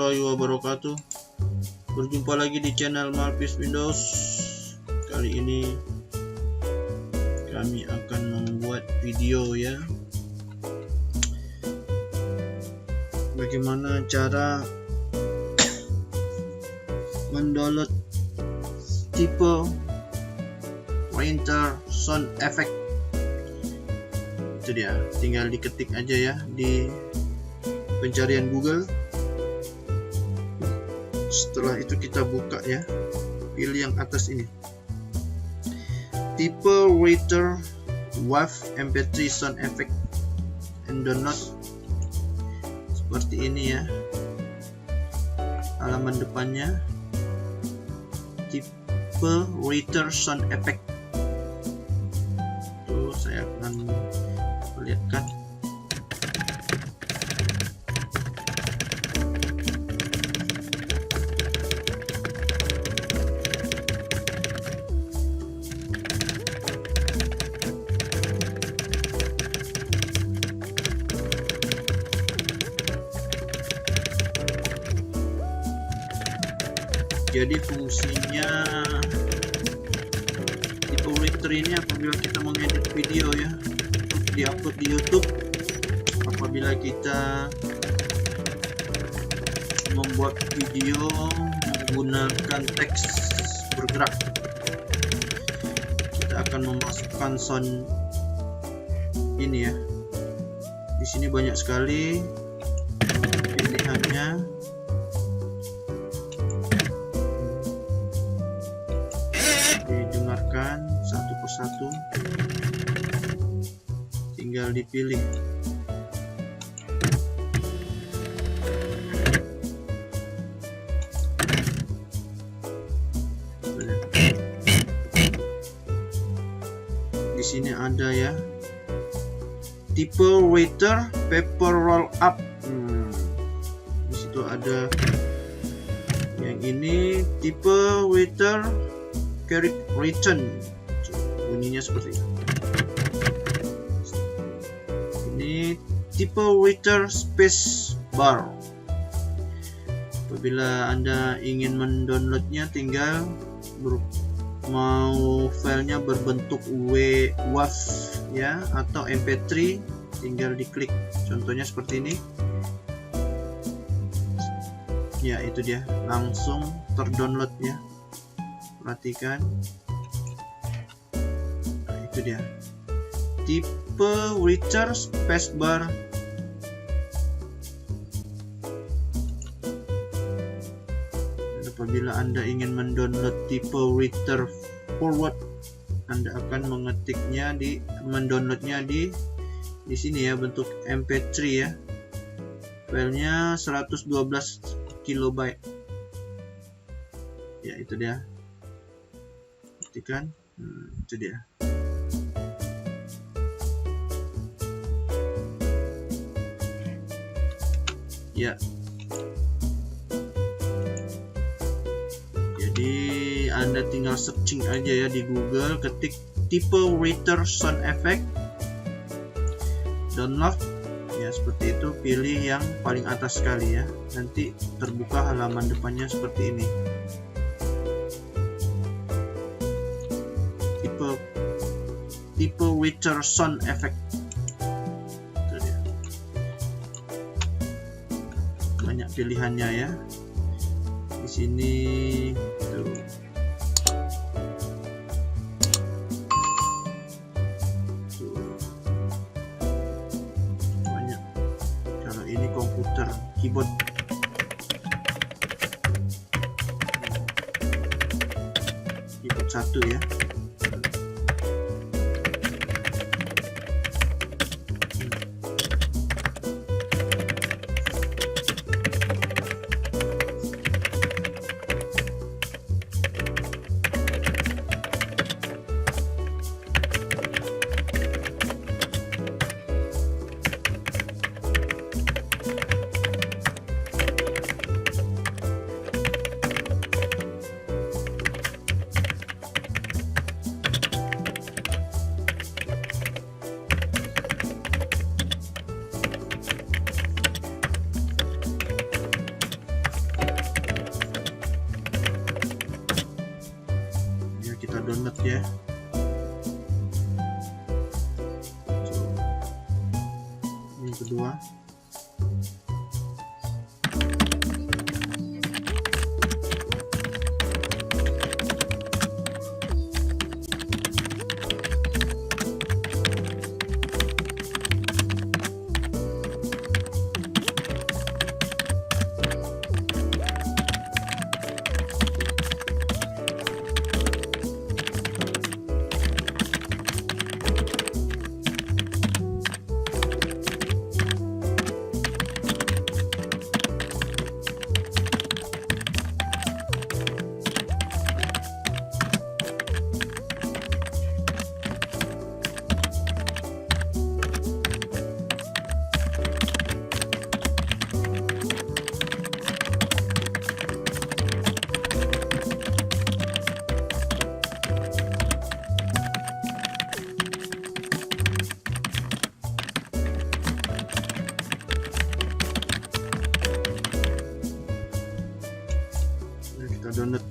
warahmatullahi wabarakatuh. Berjumpa lagi di channel Malpis Windows. Kali ini kami akan membuat video ya, bagaimana cara mendownload Typewriter sound effect. Itu dia, tinggal diketik aja ya di pencarian Google. Setelah itu kita buka ya, pilih yang atas ini, Typewriter WAV MP3 sound effect, and download. Seperti ini ya halaman depannya, Typewriter sound effect. Tuh, saya akan perlihatkan. Jadi fungsinya Typewriter ini apabila kita mengedit video ya, diupload di YouTube, apabila kita membuat video menggunakan teks bergerak, kita akan memasukkan sound ini ya. Di sini banyak sekali pilihannya. Didengarkan satu persatu, tinggal dipilih. Di sini ada ya, Typewriter paper roll up. Di situ ada yang ini, Typewriter carry return, bunyinya seperti ini. Ini Typewriter space bar. Apabila Anda ingin mendownloadnya, tinggal mau filenya berbentuk WAV ya atau MP3, tinggal diklik. Contohnya seperti ini. Ya, itu dia, langsung terdownload ya. Perhatikan, nah, itu dia, Typewriter spacebar. Apabila Anda ingin mendownload Typewriter forward, Anda akan mendownloadnya di sini ya, bentuk MP3 ya. Filenya 112 KB. Ya, itu dia. Kan, itu dia. Ya, jadi Anda tinggal searching aja ya di Google, ketik Typewriter sound effect, download ya, seperti itu. Pilih yang paling atas sekali ya, nanti terbuka halaman depannya seperti ini. Typewriter sound effect. Itu dia. Banyak pilihannya ya. Di sini tuh. Banyak. Kalau ini komputer, keyboard. Keyboard satu ya. kedua. Kita download.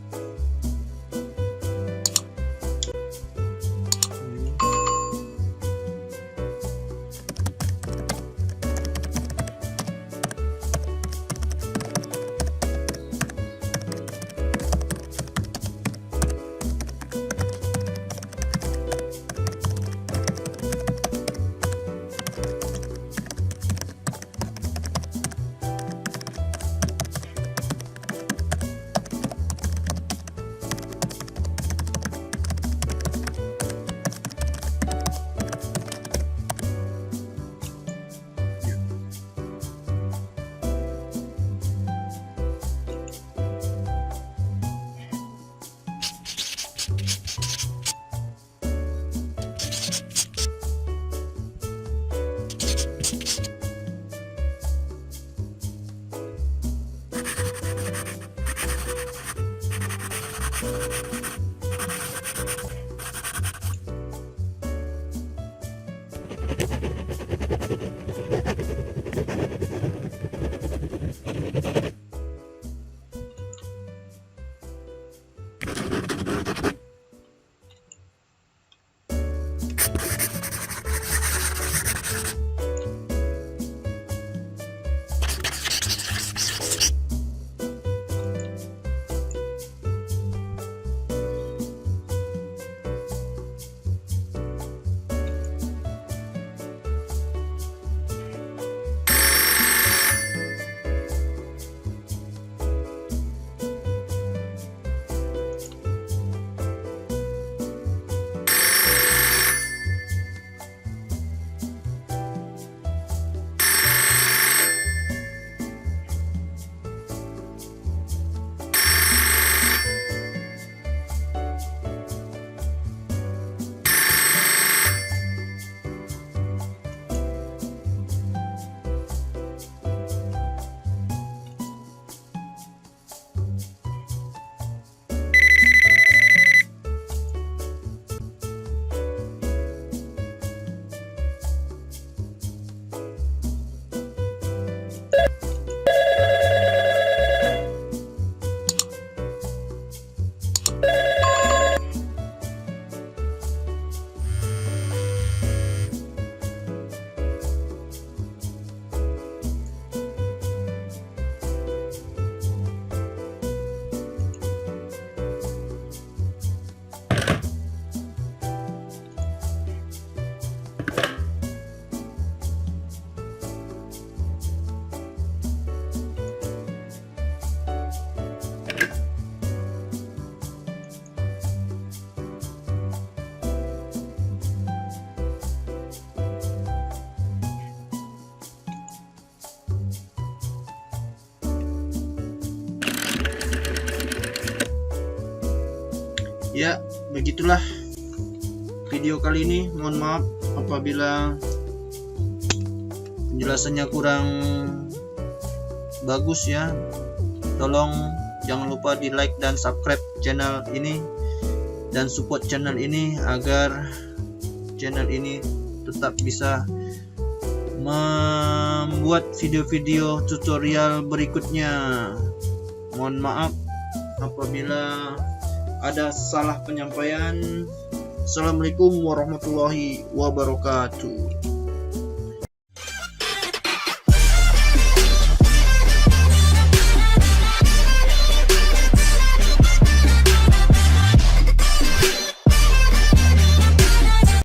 Ya, begitulah video kali ini. Mohon maaf apabila penjelasannya kurang bagus ya. Tolong jangan lupa di like dan subscribe channel ini dan support channel ini agar channel ini tetap bisa membuat video-video tutorial berikutnya. Mohon maaf apabila ada salah penyampaian. Assalamualaikum warahmatullahi wabarakatuh.